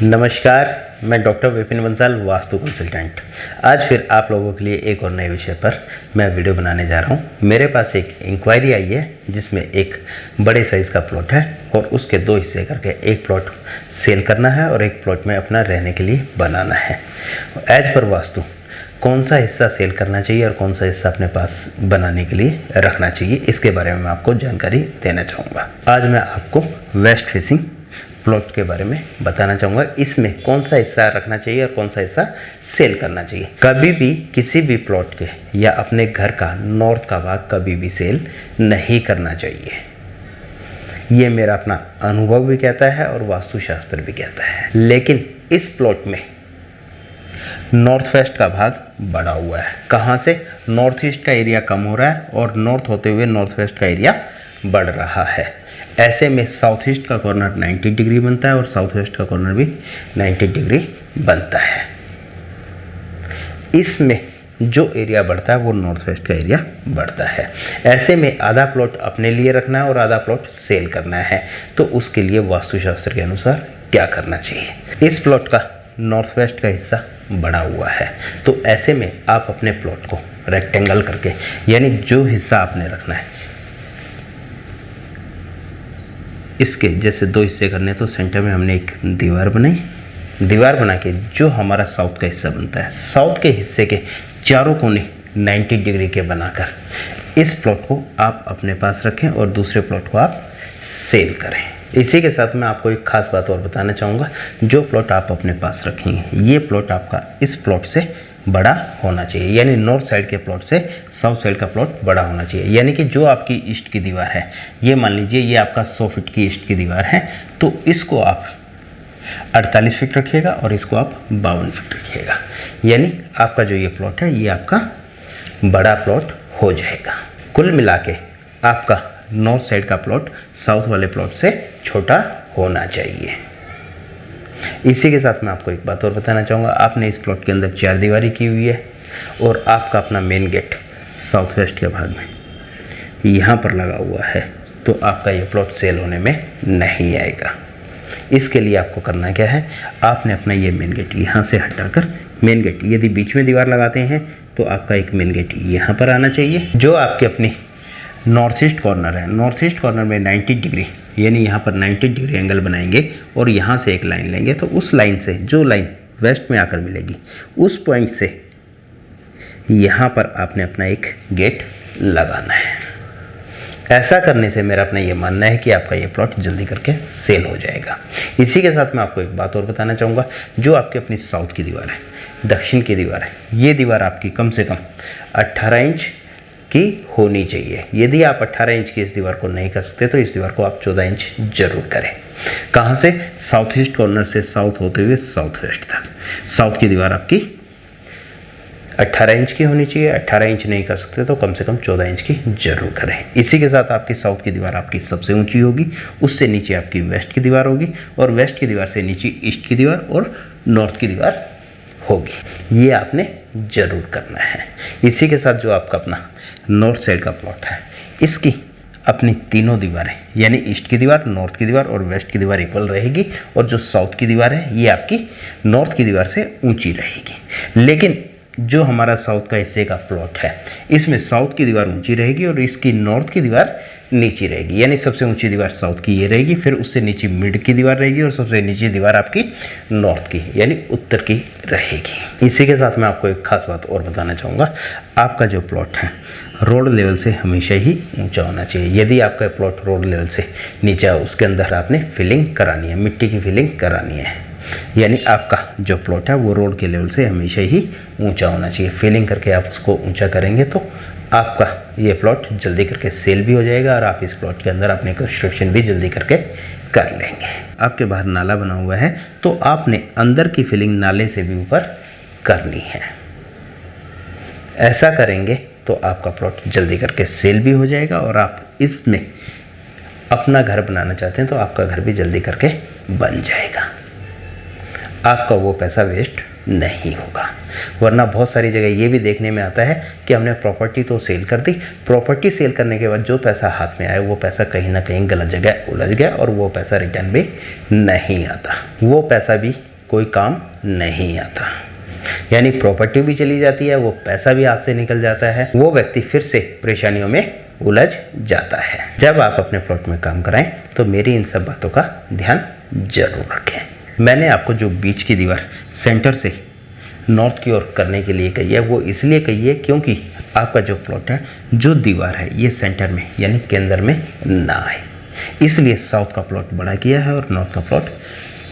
नमस्कार, मैं doctor Vipin Bansal, vastu consultant. आज फिर आप लोगों के लिए एक और नए विषय पर मैं वीडियो बनाने जा रहा हूं। मेरे पास एक इंक्वायरी आई है जिसमें एक बड़े साइज़ का प्लॉट है और उसके दो हिस्से करके एक प्लॉट सेल करना है और एक प्लॉट में अपना रहने के लिए बनाना है। एज पर वास्तु कौन सा हिस्सा सेल करना चाहिए और कौन सा हिस्सा अपने पास बनाने के लिए रखना चाहिए, इसके बारे में मैं आपको जानकारी देना चाहूँगा। आज मैं आपको वेस्ट फेसिंग प्लॉट के बारे में बताना चाहूँगा। इसमें कौन सा हिस्सा रखना चाहिए और कौन सा हिस्सा सेल करना चाहिए। कभी भी किसी भी प्लॉट के या अपने घर का नॉर्थ का भाग कभी भी सेल नहीं करना चाहिए। ये मेरा अपना अनुभव भी कहता है और वास्तुशास्त्र भी कहता है। लेकिन इस प्लॉट में नॉर्थ वेस्ट का भाग बढ़ा हुआ है। कहाँ से? नॉर्थ ईस्ट का एरिया कम हो रहा है और नॉर्थ होते हुए नॉर्थ वेस्ट का एरिया बढ़ रहा है। ऐसे में साउथ ईस्ट का कॉर्नर 90 डिग्री बनता है और साउथ वेस्ट का कॉर्नर भी 90 डिग्री बनता है। इसमें जो एरिया बढ़ता है वो नॉर्थ वेस्ट का एरिया बढ़ता है। ऐसे में आधा प्लॉट अपने लिए रखना है और आधा प्लॉट सेल करना है। तो उसके लिए वास्तुशास्त्र के अनुसार क्या करना चाहिए? इस प्लॉट का नॉर्थ वेस्ट का हिस्सा बढ़ा हुआ है, तो ऐसे में आप अपने प्लॉट को रेक्टेंगल करके, यानी जो हिस्सा आपने रखना है इसके जैसे दो हिस्से करने, तो सेंटर में हमने एक दीवार बनाई। दीवार बना के जो हमारा साउथ का हिस्सा बनता है, साउथ के हिस्से के चारों कोने 90 डिग्री के बनाकर इस प्लॉट को आप अपने पास रखें और दूसरे प्लॉट को आप सेल करें। इसी के साथ मैं आपको एक खास बात और बताना चाहूँगा। जो प्लॉट आप अपने पास रखेंगे, ये प्लॉट आपका इस प्लॉट से बड़ा होना चाहिए, यानी नॉर्थ साइड के प्लॉट से साउथ साइड का प्लॉट बड़ा होना चाहिए। यानी कि जो आपकी ईस्ट की दीवार है, ये मान लीजिए ये आपका 100 फीट की ईस्ट की दीवार है, तो इसको आप 48 फीट रखिएगा और इसको आप 52 फीट रखिएगा। यानी आपका जो ये प्लॉट है ये आपका बड़ा प्लॉट हो जाएगा। कुल मिला के आपका नॉर्थ साइड का प्लॉट साउथ वाले प्लॉट से छोटा होना चाहिए। इसी के साथ मैं आपको एक बात और बताना चाहूँगा। आपने इस प्लॉट के अंदर 4 दीवारी की हुई है और आपका अपना मेन गेट साउथ वेस्ट के भाग में यहाँ पर लगा हुआ है, तो आपका ये प्लॉट सेल होने में नहीं आएगा। इसके लिए आपको करना क्या है, आपने अपना ये मेन गेट यहाँ से हटाकर, मेन गेट यदि बीच में दीवार लगाते हैं तो आपका एक मेन गेट यहाँ पर आना चाहिए। जो आपके अपनी नॉर्थ ईस्ट कॉर्नर है, नॉर्थ ईस्ट कॉर्नर में 90 डिग्री, यानी यहाँ पर 90 डिग्री एंगल बनाएंगे और यहाँ से एक लाइन लेंगे, तो उस लाइन से जो लाइन वेस्ट में आकर मिलेगी, उस पॉइंट से यहाँ पर आपने अपना एक गेट लगाना है। ऐसा करने से मेरा अपना ये मानना है कि आपका ये प्लॉट जल्दी करके सेल हो जाएगा। इसी के साथ मैं आपको एक बात और बताना चाहूँगा। जो आपकी अपनी साउथ की दीवार है, दक्षिण की दीवार है, ये दीवार आपकी कम से कम 18 इंच की होनी चाहिए। यदि आप 18 इंच की इस दीवार को नहीं कर सकते तो इस दीवार को आप 14 इंच जरूर करें। कहाँ से? साउथ ईस्ट कॉर्नर से साउथ होते हुए साउथ वेस्ट तक साउथ की दीवार आपकी 18 इंच की होनी चाहिए। 18 इंच नहीं कर सकते तो कम से कम 14 इंच की जरूर करें। इसी के साथ आपकी साउथ की दीवार आपकी सबसे ऊंची होगी, उससे नीचे आपकी वेस्ट की दीवार होगी और वेस्ट की दीवार से नीचे ईस्ट की दीवार और नॉर्थ की दीवार होगी। ये आपने जरूर करना है। इसी के साथ जो आपका अपना नॉर्थ साइड का प्लॉट है, इसकी अपनी तीनों दीवारें, यानी ईस्ट की दीवार, नॉर्थ की दीवार और वेस्ट की दीवार इक्वल रहेगी और जो साउथ की दीवार है ये आपकी नॉर्थ की दीवार से ऊंची रहेगी। लेकिन जो हमारा साउथ का हिस्से का प्लॉट है, इसमें साउथ की दीवार ऊंची रहेगी और इसकी नॉर्थ की दीवार नीची रहेगी। यानी सबसे ऊंची दीवार साउथ की ये रहेगी, फिर उससे नीचे मिड की दीवार रहेगी और सबसे नीची दीवार आपकी नॉर्थ की, यानी उत्तर की रहेगी। इसी के साथ मैं आपको एक खास बात और बताना चाहूँगा। आपका जो प्लॉट है रोड लेवल से हमेशा ही ऊंचा होना चाहिए। यदि आपका प्लॉट रोड लेवल से नीचा है, उसके अंदर आपने फिलिंग करानी है, मिट्टी की फिलिंग करानी है। यानी आपका जो प्लॉट है वो रोड के लेवल से हमेशा ही ऊंचा होना चाहिए। फिलिंग करके आप उसको ऊंचा करेंगे तो आपका ये प्लॉट जल्दी करके सेल भी हो जाएगा और आप इस प्लॉट के अंदर अपनी कंस्ट्रक्शन भी जल्दी करके कर लेंगे। आपके बाहर नाला बना हुआ है तो आपने अंदर की फिलिंग नाले से भी ऊपर करनी है। ऐसा करेंगे तो आपका प्लॉट जल्दी करके सेल भी हो जाएगा और आप इसमें अपना घर बनाना चाहते हैं तो आपका घर भी जल्दी करके बन जाएगा। आपका वो पैसा वेस्ट नहीं होगा। वरना बहुत सारी जगह ये भी देखने में आता है कि हमने प्रॉपर्टी तो सेल कर दी, प्रॉपर्टी सेल करने के बाद जो पैसा हाथ में आया वो पैसा कहीं ना कहीं गलत जगह उलझ गया और वो पैसा रिटर्न भी नहीं आता। वो पैसा भी कोई काम नहीं आता, यानी प्रॉपर्टी भी चली जाती है, वो पैसा भी हाथ से निकल जाता है, वो व्यक्ति फिर से परेशानियों में उलझ जाता है। जब आप अपने प्लॉट में काम कराएं तो मेरी इन सब बातों का ध्यान जरूर रखें। मैंने आपको जो बीच की दीवार सेंटर से नॉर्थ की ओर करने के लिए कही है, वो इसलिए कही है क्योंकि आपका जो प्लॉट है, जो दीवार है, ये सेंटर में यानी केंद्र में ना आए, इसलिए साउथ का प्लॉट बड़ा किया है और नॉर्थ का प्लॉट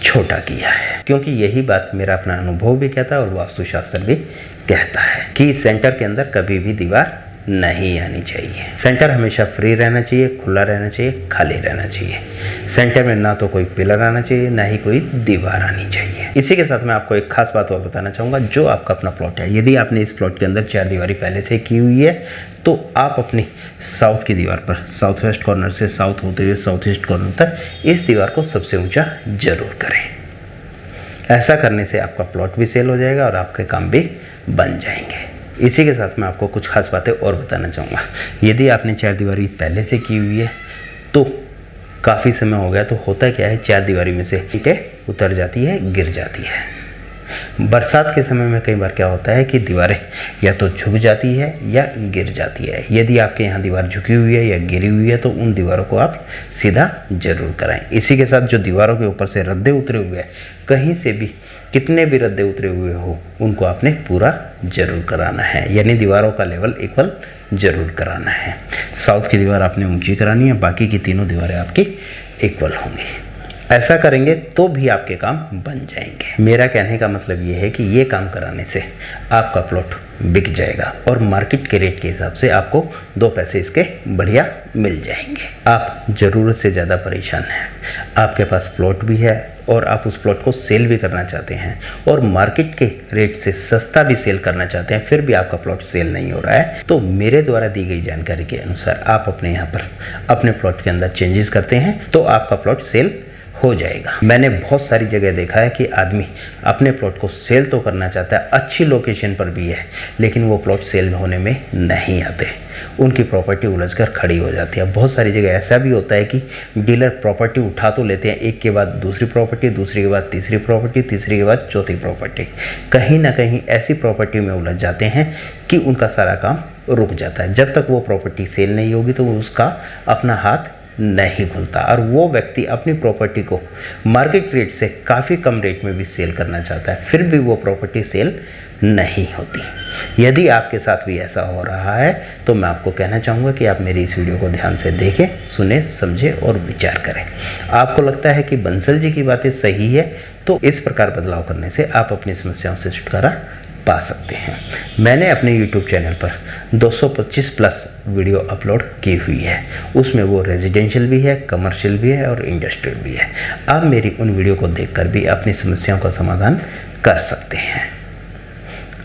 छोटा किया है। क्योंकि यही बात मेरा अपना अनुभव भी कहता है और वास्तुशास्त्र भी कहता है कि सेंटर के अंदर कभी भी दीवार नहीं आनी चाहिए। सेंटर हमेशा फ्री रहना चाहिए, खुला रहना चाहिए, खाली रहना चाहिए। सेंटर में ना तो कोई पिलर आना चाहिए, ना ही कोई दीवार आनी चाहिए। इसी के साथ मैं आपको एक खास बात और बताना चाहूँगा। जो आपका अपना प्लॉट है, यदि आपने इस प्लॉट के अंदर 4 दीवारी पहले से की हुई है तो आप अपनी साउथ की दीवार पर, साउथ वेस्ट कॉर्नर से साउथ होते हुए साउथ ईस्ट कॉर्नर तक, इस दीवार को सबसे ऊंचा जरूर करें। ऐसा करने से आपका प्लॉट भी सेल हो जाएगा और आपके काम भी बन जाएंगे। इसी के साथ मैं आपको कुछ खास बातें और बताना चाहूँगा। यदि आपने 4 दीवारी पहले से की हुई है तो काफ़ी समय हो गया, तो होता क्या है, 4 दीवारी में से ईंटें उतर जाती है, गिर जाती है। बरसात के समय में कई बार क्या होता है कि दीवारें या तो झुक जाती है या गिर जाती है। यदि आपके यहाँ दीवार झुकी हुई है या गिरी हुई है तो उन दीवारों को आप सीधा जरूर कराएं। इसी के साथ जो दीवारों के ऊपर से रद्दे उतरे हुए हैं, कहीं से भी कितने भी रद्दे उतरे हुए हो, उनको आपने पूरा जरूर कराना है, यानी दीवारों का लेवल इक्वल जरूर कराना है। साउथ की दीवार आपने ऊंची करानी है, बाकी की तीनों दीवारें आपकी इक्वल होंगी। ऐसा करेंगे तो भी आपके काम बन जाएंगे। मेरा कहने का मतलब ये है कि ये काम कराने से आपका प्लॉट बिक जाएगा और मार्केट के रेट के हिसाब से आपको 2 पैसे इसके बढ़िया मिल जाएंगे। आप ज़रूरत से ज़्यादा परेशान हैं, आपके पास प्लॉट भी है और आप उस प्लॉट को सेल भी करना चाहते हैं और मार्केट के रेट से सस्ता भी सेल करना चाहते हैं, फिर भी आपका प्लॉट सेल नहीं हो रहा है, तो मेरे द्वारा दी गई जानकारी के अनुसार आप अपने यहाँ पर अपने प्लॉट के अंदर चेंजेस करते हैं तो आपका प्लॉट सेल हो जाएगा। मैंने बहुत सारी जगह देखा है कि आदमी अपने प्लॉट को सेल तो करना चाहता है, अच्छी लोकेशन पर भी है, लेकिन वो प्लॉट सेल होने में नहीं आते, उनकी प्रॉपर्टी उलझकर खड़ी हो जाती है। बहुत सारी जगह ऐसा भी होता है कि डीलर प्रॉपर्टी उठा तो लेते हैं, एक के बाद दूसरी प्रॉपर्टी, दूसरी के बाद तीसरी प्रॉपर्टी, तीसरी के बाद चौथी प्रॉपर्टी, कहीं ना कहीं ऐसी प्रॉपर्टी में उलझ जाते हैं कि उनका सारा काम रुक जाता है। जब तक वो प्रॉपर्टी सेल नहीं होगी तो उसका अपना हाथ नहीं खुलता और वो व्यक्ति अपनी प्रॉपर्टी को मार्केट रेट से काफ़ी कम रेट में भी सेल करना चाहता है, फिर भी वो प्रॉपर्टी सेल नहीं होती। यदि आपके साथ भी ऐसा हो रहा है तो मैं आपको कहना चाहूँगा कि आप मेरी इस वीडियो को ध्यान से देखें, सुने, समझें और विचार करें। आपको लगता है कि बंसल जी की बातें सही है तो इस प्रकार बदलाव करने से आप अपनी समस्याओं से छुटकारा पा सकते हैं। मैंने अपने YouTube चैनल पर 225 प्लस वीडियो अपलोड की हुई है, उसमें वो रेजिडेंशियल भी है, कमर्शियल भी है और इंडस्ट्रियल भी है। आप मेरी उन वीडियो को देखकर भी अपनी समस्याओं का समाधान कर सकते हैं।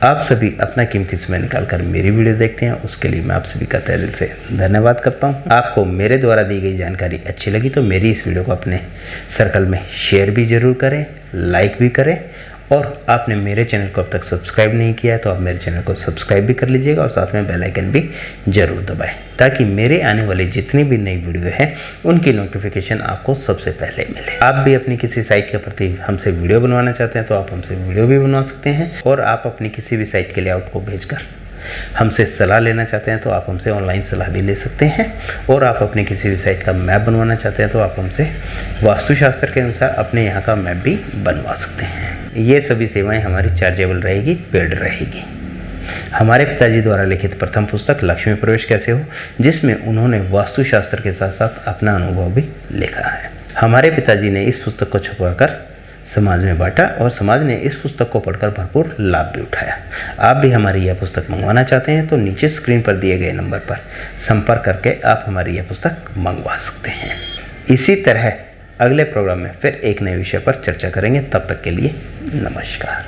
आप सभी अपना कीमती समय निकालकर मेरी वीडियो देखते हैं, उसके लिए मैं आप सभी का तहे दिल से धन्यवाद करता हूं। आपको मेरे द्वारा दी गई जानकारी अच्छी लगी तो मेरी इस वीडियो को अपने सर्कल में शेयर भी ज़रूर करें, लाइक भी करें और आपने मेरे चैनल को अब तक सब्सक्राइब नहीं किया है तो आप मेरे चैनल को सब्सक्राइब भी कर लीजिएगा और साथ में बेल आइकन भी ज़रूर दबाएं ताकि मेरे आने वाली जितनी भी नई वीडियो है उनकी नोटिफिकेशन आपको सबसे पहले मिले। आप भी अपनी किसी साइट के प्रति हमसे वीडियो बनवाना चाहते हैं तो आप हमसे वीडियो भी बनवा सकते हैं और आप अपनी किसी भी साइट के लेआउट को भेजकर हमसे सलाह लेना चाहते हैं तो आप हमसे ऑनलाइन सलाह भी ले सकते हैं और आप अपनी किसी भी साइट का मैप बनवाना चाहते हैं तो आप हमसे वास्तुशास्त्र के अनुसार अपने यहाँ का मैप भी बनवा सकते हैं। ये सभी सेवाएं हमारी चार्जेबल रहेगी, पेड रहेगी। हमारे पिताजी द्वारा लिखित प्रथम पुस्तक लक्ष्मी प्रवेश कैसे हो, जिसमें उन्होंने वास्तुशास्त्र के साथ साथ अपना अनुभव भी लिखा है। हमारे पिताजी ने इस पुस्तक को छपवाकर समाज में बांटा और समाज ने इस पुस्तक को पढ़कर भरपूर लाभ भी उठाया। आप भी हमारी यह पुस्तक मंगवाना चाहते हैं तो नीचे स्क्रीन पर दिए गए नंबर पर संपर्क करके आप हमारी यह पुस्तक मंगवा सकते हैं। इसी तरह अगले प्रोग्राम में फिर एक नए विषय पर चर्चा करेंगे। तब तक के लिए नमस्कार।